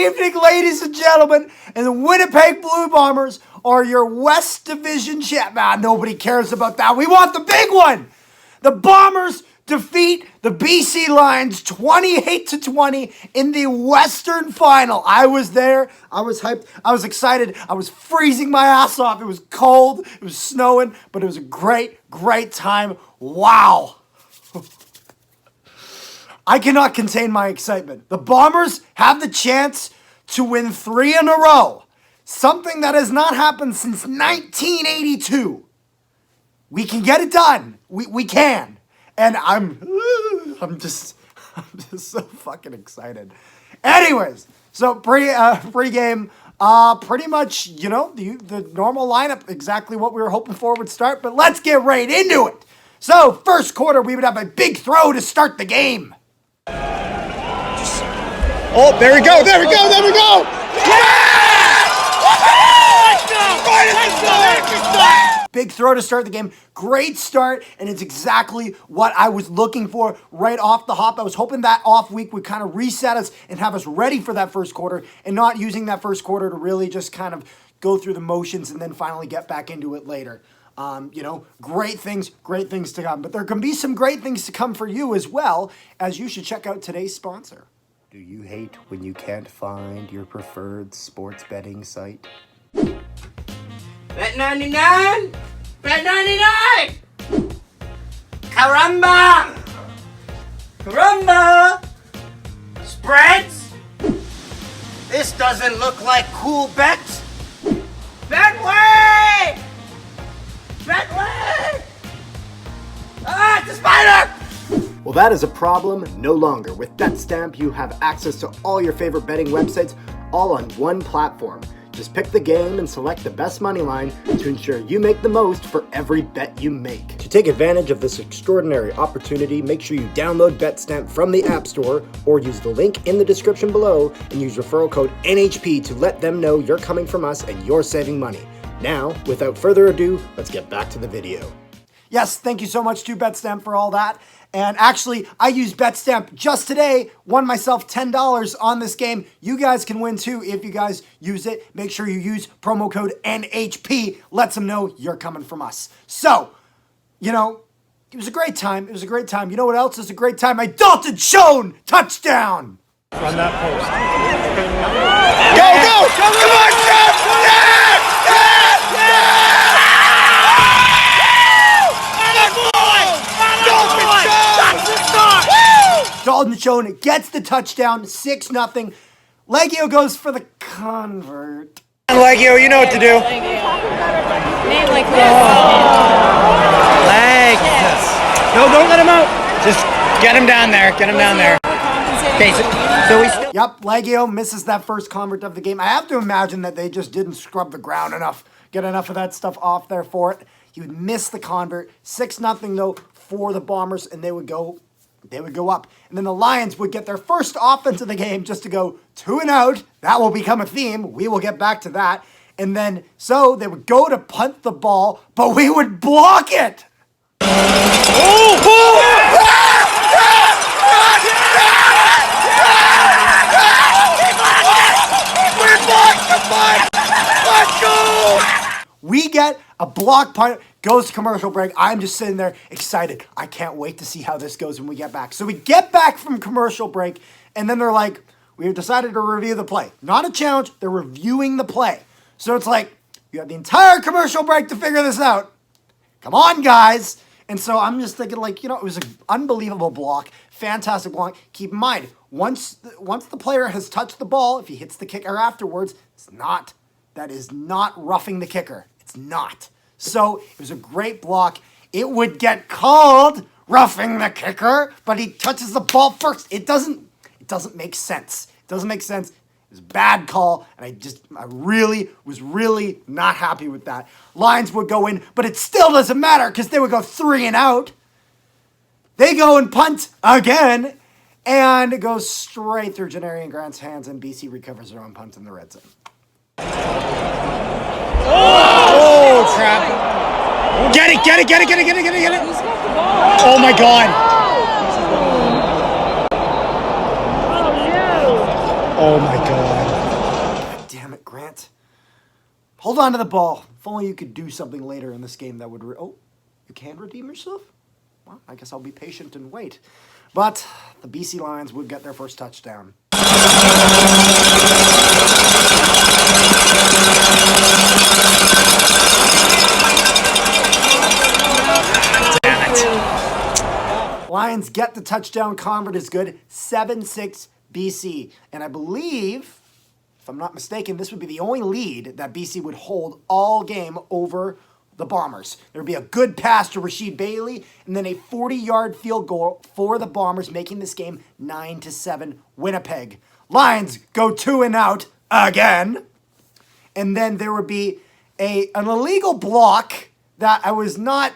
evening, ladies and gentlemen, and the Winnipeg Blue Bombers are your West Division champ. Nobody cares about that. We want the big one. The Bombers defeat the BC Lions 28-20 in the Western Final. I was there. I was hyped. I was excited. I was freezing my ass off. It was cold. It was snowing, but it was a great, great time. Wow. I cannot contain my excitement. The Bombers have the chance to win 3 in a row. Something that has not happened since 1982. We can get it done. We can. And I'm just so fucking excited. Anyways, so pre-game, pretty much, you know, the normal lineup, exactly what we were hoping for would start, but let's get right into it. So, first quarter, we would have a big throw to start the game. Oh, there we go, there we go, there we go! Big throw to start the game. Great start, and it's exactly what I was looking for right off the hop. I was hoping that off week would kind of reset us and have us ready for that first quarter and not using that first quarter to really just kind of go through the motions and then finally get back into it later. You know, great things to come. But there can be some great things to come for you as well, as you should check out today's sponsor. Do you hate when you can't find your preferred sports betting site? Bet99! Bet99! Caramba! Caramba! Spreads? This doesn't look like cool bets. Betway! Betway! Ah, it's a spider! Well, that is a problem no longer. With BetStamp, you have access to all your favorite betting websites all on one platform. Just pick the game and select the best money line to ensure you make the most for every bet you make. To take advantage of this extraordinary opportunity, make sure you download BetStamp from the App Store or use the link in the description below and use referral code NHP to let them know you're coming from us and you're saving money. Now, without further ado, let's get back to the video. Yes, thank you so much to BetStamp for all that. And actually, I used BetStamp just today, won myself $10 on this game. You guys can win too if you guys use it. Make sure you use promo code NHP. Lets them know you're coming from us. So, you know, it was a great time. It was a great time. You know what else is a great time? My Dalton Schoen touchdown. Run that post. Go, go! Come on, Jeff! Dalton Schoen gets the touchdown, 6-0. Legio goes for the convert. Legio, you know what to do. Name like this. Legs. No, don't let him out. Just get him down there. Get him down there. Okay, so we still... Yep, Legio misses that first convert of the game. I have to imagine that they just didn't scrub the ground enough, get enough of that stuff off there for it. He would miss the convert. 6-0 though for the Bombers, and they would go up. And then the Lions would get their first offense of the game just to go 2 and out. That will become a theme. We will get back to that. And then, so they would go to punt the ball, but we would block it. Let's go! We get a block punt, goes to commercial break. I'm just sitting there excited. I can't wait to see how this goes when we get back. So we get back from commercial break, and then they're like, we have decided to review the play. Not a challenge, they're reviewing the play. So it's like, you have the entire commercial break to figure this out. Come on, guys. And so I'm just thinking, like, you know, it was an unbelievable block, fantastic block. Keep in mind, once the player has touched the ball, if he hits the kicker afterwards, that is not roughing the kicker. It's not. So it was a great block. It would get called roughing the kicker, but he touches the ball first. It doesn't make sense. It doesn't make sense. It was a bad call, and I really was not happy with that. Lions would go in, but it still doesn't matter because they would go 3 and out. They go and punt again, and it goes straight through Janarian Grant's hands, and BC recovers their own punt in the red zone. Oh, crap. Get it. Oh, my God. Oh, my God. Hold on to the ball. If only you could do something later in this game that would... oh, you can redeem yourself? Well, I guess I'll be patient and wait. But the BC Lions would get their first touchdown. Lions get the touchdown. Convert is good. 7-6 BC. And I believe, if I'm not mistaken, this would be the only lead that BC would hold all game over the Bombers. There would be a good pass to Rasheed Bailey, and then a 40-yard field goal for the Bombers, making this game 9-7 Winnipeg. Lions go 2-and-out again. And then there would be an illegal block that I'm not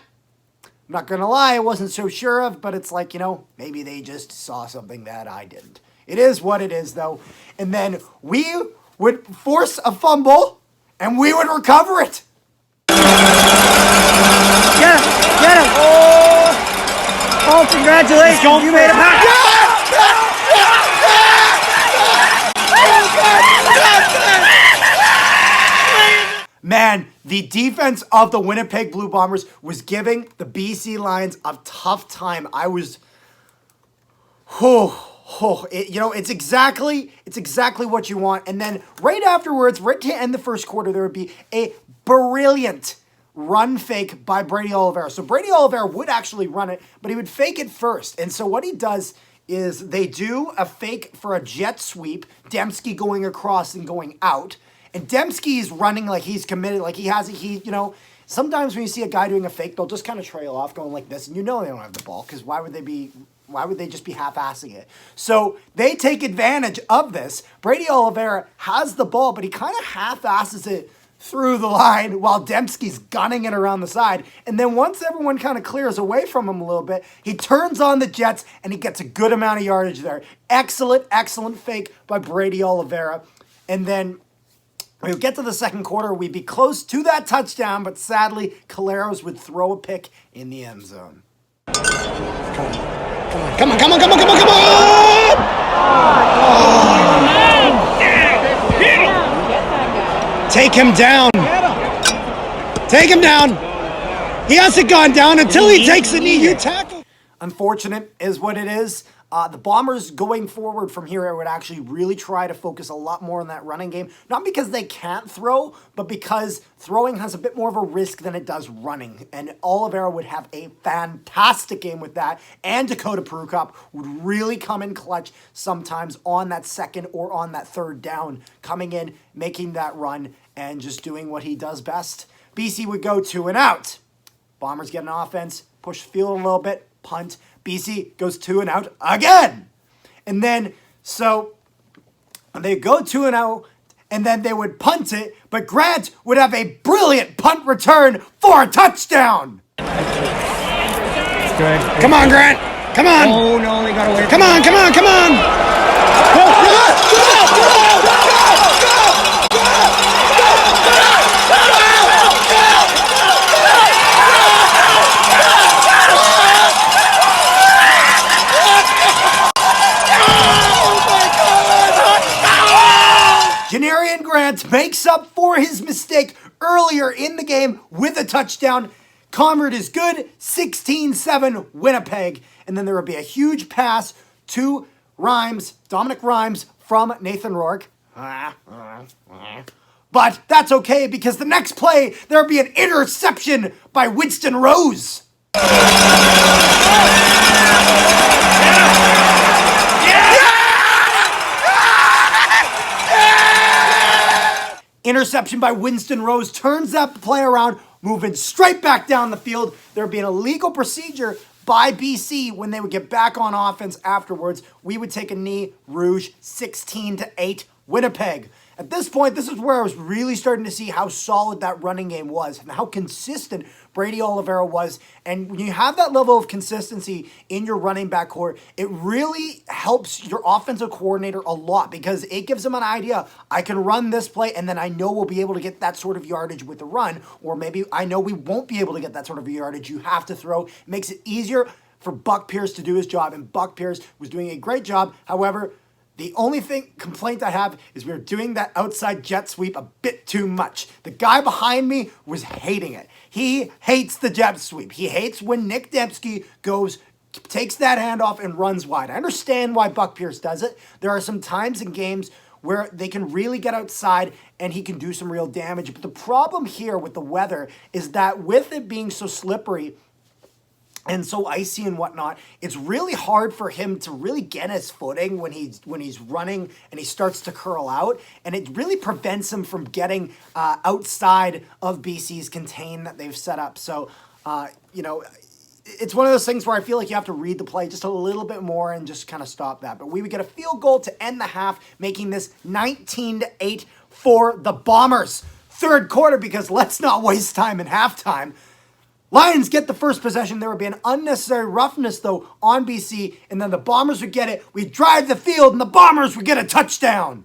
going to lie, I wasn't so sure of, but it's like, maybe they just saw something that I didn't. It is what it is, though. And then we would force a fumble, and we would recover it. Get him! Get him! Oh, congratulations! You made it back! Man, the defense of the Winnipeg Blue Bombers was giving the BC Lions a tough time. I was, it's exactly what you want. And then right afterwards, right to end the first quarter, there would be a brilliant run fake by Brady Oliveira. So Brady Oliveira would actually run it, but he would fake it first. And so what he does is they do a fake for a jet sweep, Dembski going across and going out. And Dembski's running like he's committed, like sometimes when you see a guy doing a fake, they'll just kind of trail off going like this, and they don't have the ball, because why would they just be half-assing it? So they take advantage of this. Brady Oliveira has the ball, but he kind of half-asses it through the line while Dembski's gunning it around the side. And then once everyone kind of clears away from him a little bit, he turns on the Jets, and he gets a good amount of yardage there. Excellent fake by Brady Oliveira. And then we would get to the second quarter, we'd be close to that touchdown, but sadly, Caleros would throw a pick in the end zone. Come on! Take him down! Take him down! He hasn't gone down until he takes the knee. You tackle. Unfortunate is what it is. The Bombers going forward from here would actually really try to focus a lot more on that running game. Not because they can't throw, but because throwing has a bit more of a risk than it does running. And Oliveira would have a fantastic game with that. And Dakota Prukop would really come in clutch sometimes on that second or on that third down, coming in, making that run, and just doing what he does best. BC would go 2-and-out. Bombers get an offense, push the field a little bit, punt. BC goes 2-and-out again. And then, so they go 2-0, and then they would punt it, but Grant would have a brilliant punt return for a touchdown. It's good. Come on, Grant. Come on. Oh, no, they got away. Come on. Janarian Grant makes up for his mistake earlier in the game with a touchdown. Convert is good, 16-7 Winnipeg. And then there will be a huge pass to Dominic Rhymes from Nathan Rourke. But that's okay, because the next play, there will be an interception by Winston Rose. Interception by Winston Rose turns that play around, moving straight back down the field. There would be an illegal procedure by BC when they would get back on offense afterwards. We would take a knee, Rouge, 16-8 Winnipeg. At this point, this is where I was really starting to see how solid that running game was and how consistent Brady Oliveira was. And when you have that level of consistency in your running back core, it really helps your offensive coordinator a lot, because it gives him an idea. I can run this play, and then I know we'll be able to get that sort of yardage with the run, or maybe I know we won't be able to get that sort of yardage. You have to throw. It makes it easier for Buck Pierce to do his job, and Buck Pierce was doing a great job. However, The only complaint I have is we were doing that outside jet sweep a bit too much. The guy behind me was hating it. He hates the jet sweep. He hates when Nick Dembski takes that handoff and runs wide. I understand why Buck Pierce does it. There are some times in games where they can really get outside and he can do some real damage. But the problem here with the weather is that with it being so slippery and so icy and whatnot, it's really hard for him to really get his footing when he's running and he starts to curl out, and it really prevents him from getting outside of BC's contain that they've set up. So, it's one of those things where I feel like you have to read the play just a little bit more and just kind of stop that. But we would get a field goal to end the half, making this 19-8 for the Bombers. Third quarter, because let's not waste time in halftime. Lions get the first possession. There would be an unnecessary roughness, though, on BC, and then the Bombers would get it. We'd drive the field, and the Bombers would get a touchdown.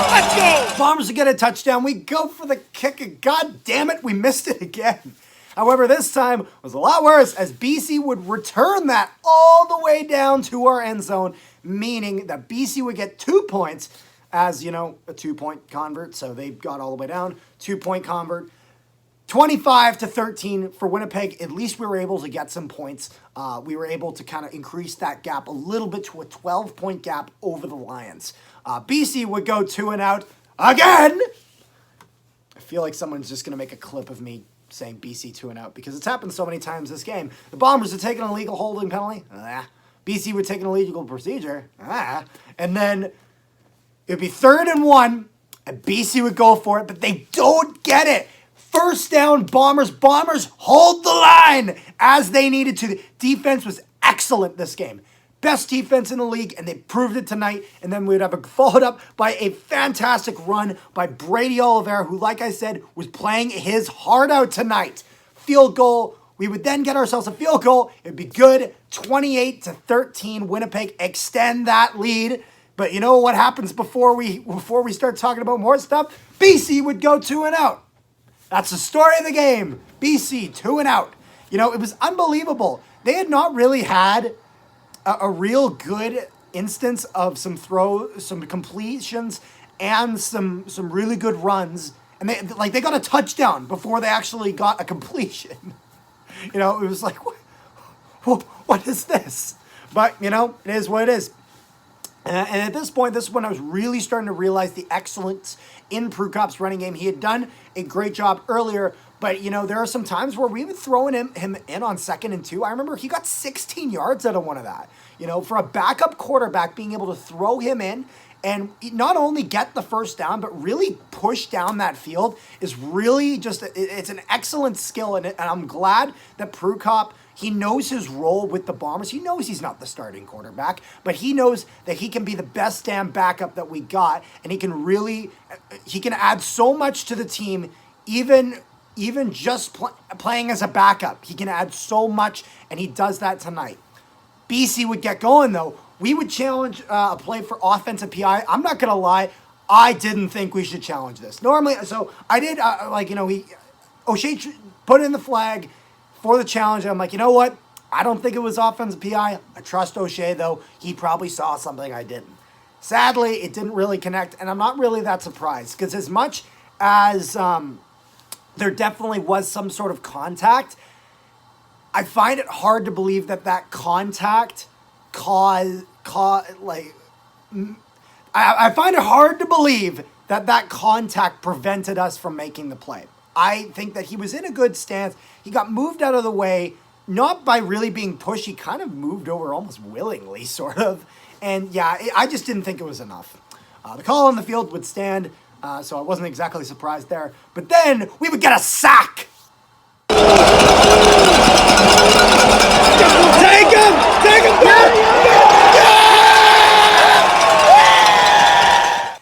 Let's go! Bombers would get a touchdown. We go for the kick, and God damn it, we missed it again. However, this time was a lot worse, as BC would return that all the way down to our end zone, meaning that BC would get 2 points, as, a 2-point convert, so they got all the way down. 2-point convert. 25-13 for Winnipeg. At least we were able to get some points. We were able to kind of increase that gap a little bit to a 12-point gap over the Lions. BC would go 2-and-out again. I feel like someone's just going to make a clip of me saying BC 2-and-out because it's happened so many times this game. The Bombers would take an illegal holding penalty. BC would take an illegal procedure. And then it'd be 3rd and 1, and BC would go for it, but they don't get it. First down, Bombers. Bombers hold the line as they needed to. The defense was excellent this game. Best defense in the league, and they proved it tonight. And then we'd have it followed up by a fantastic run by Brady Oliveira, who, like I said, was playing his heart out tonight. Field goal. We would then get ourselves a field goal. It'd be good. 28-13. Winnipeg extend that lead. But you know what happens before we start talking about more stuff? BC would go 2-and-out. That's the story of the game. BC 2-and-out. It was unbelievable. They had not really had a real good instance of some completions and some really good runs. And they got a touchdown before they actually got a completion. It was like, what is this? But, it is what it is. And at this point, this is when I was really starting to realize the excellence in Prukop's running game. He had done a great job earlier, but, there are some times where we would throw him in on 2nd and 2. I remember he got 16 yards out of one of that. For a backup quarterback, being able to throw him in and not only get the first down, but really push down that field is really it's an excellent skill. And I'm glad that Prukop, he knows his role with the Bombers. He knows he's not the starting quarterback, but he knows that he can be the best damn backup that we got, and he can add so much to the team, even just playing as a backup. He can add so much, and he does that tonight. BC would get going, though. We would challenge a play for offensive PI. I'm not going to lie. I didn't think we should challenge this. Normally, so I did, O'Shea put in the flag for the challenge. I'm like, you know what? I don't think it was offensive PI. I trust O'Shea, though. He probably saw something I didn't. Sadly, it didn't really connect, and I'm not really that surprised, because as much as there definitely was some sort of contact, I find it hard to believe that contact I find it hard to believe that contact prevented us from making the play. I think that he was in a good stance. He got moved out of the way, not by really being pushed. He kind of moved over almost willingly, sort of. And yeah, I just didn't think it was enough. The call on the field would stand, so I wasn't exactly surprised there. But then we would get a sack. Take him!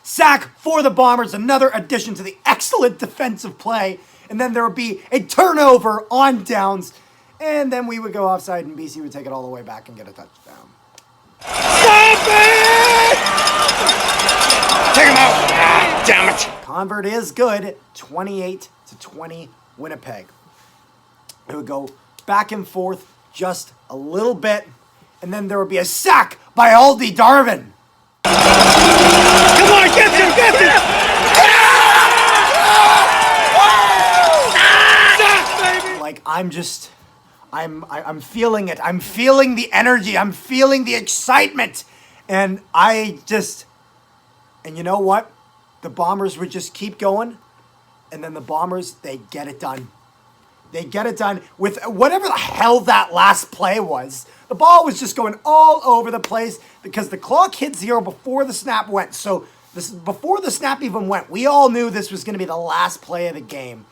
Sack for the Bombers, another addition to the excellent defensive play. And then there would be a turnover on downs. And then we would go offside, and BC would take it all the way back and get a touchdown. Stop it! Take him out! Ah, damn it! Convert is good. 28-20 Winnipeg. It would go back and forth just a little bit, and then there would be a sack by Aldi Darvin. Come on, get him, get him! Like, I'm feeling it. I'm feeling the energy. I'm feeling the excitement. And and you know what? The Bombers would just keep going. And then the Bombers, they get it done. They get it done with whatever the hell that last play was. The ball was just going all over the place because the clock hit 0 before the snap went. So before the snap even went, we all knew this was going to be the last play of the game.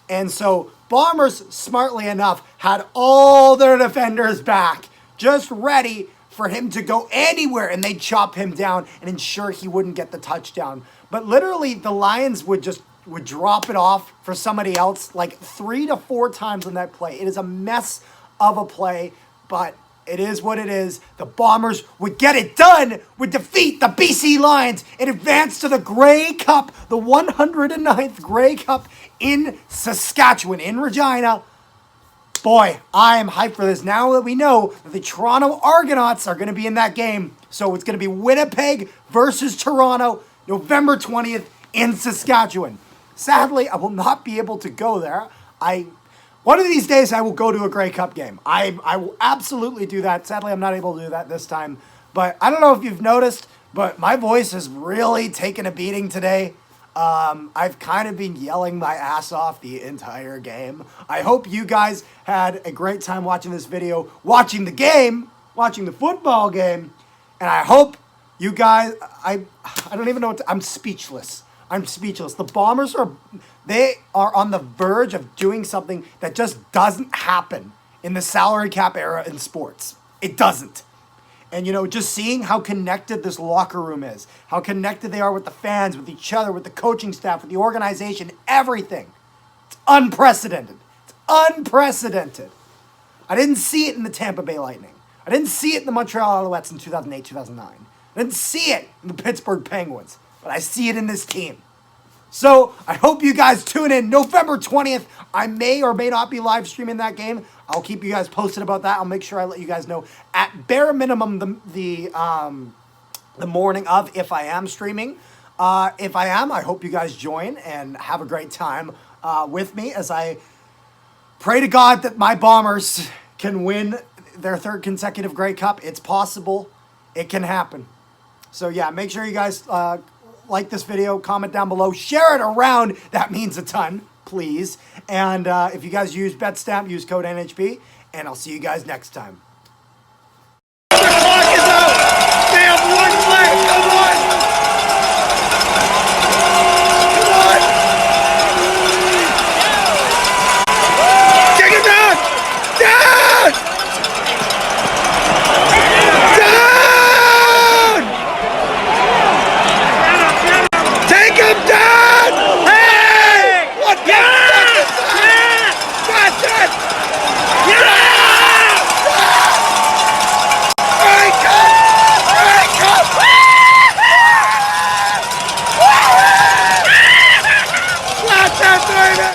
And so Bombers, smartly enough, had all their defenders back, just ready for him to go anywhere, and they'd chop him down and ensure he wouldn't get the touchdown. But literally, the Lions would drop it off for somebody else like 3 to 4 times on that play. It is a mess of a play, but it is what it is. The Bombers would get it done, would defeat the BC Lions and advance to the Grey Cup, the 109th Grey Cup in Saskatchewan, in Regina. Boy, I am hyped for this now that we know that the Toronto Argonauts are going to be in that game. So it's going to be Winnipeg versus Toronto, November 20th in Saskatchewan. Sadly, I will not be able to go there. One of these days, I will go to a Grey Cup game. I will absolutely do that. Sadly, I'm not able to do that this time. But I don't know if you've noticed, but my voice has really taken a beating today. I've kind of been yelling my ass off the entire game. I hope you guys had a great time watching this video, watching the game, watching the football game. And I hope you guys, I don't even know what to, I'm speechless. I'm speechless. The Bombers they are on the verge of doing something that just doesn't happen in the salary cap era in sports. It doesn't. And, you know, just seeing how connected this locker room is, how connected they are with the fans, with each other, with the coaching staff, with the organization, everything. It's unprecedented. It's unprecedented. I didn't see it in the Tampa Bay Lightning. I didn't see it in the Montreal Alouettes in 2008, 2009. I didn't see it in the Pittsburgh Penguins. But I see it in this team. So I hope you guys tune in November 20th. I may or may not be live streaming that game. I'll keep you guys posted about that. I'll make sure I let you guys know at bare minimum the morning of if I am streaming. If I am, I hope you guys join and have a great time with me as I pray to God that my Bombers can win their 3rd consecutive Grey Cup. It's possible. It can happen. So yeah, make sure you guys like this video, comment down below, share it around. That means a ton, please. And if you guys use BetStamp, use code NHP, and I'll see you guys next time. The clock is out! They have one play! Come on! Come on! Take it down! Down! Down! Take him down! Hey! What the fuck is that? That's it! Flat that, baby!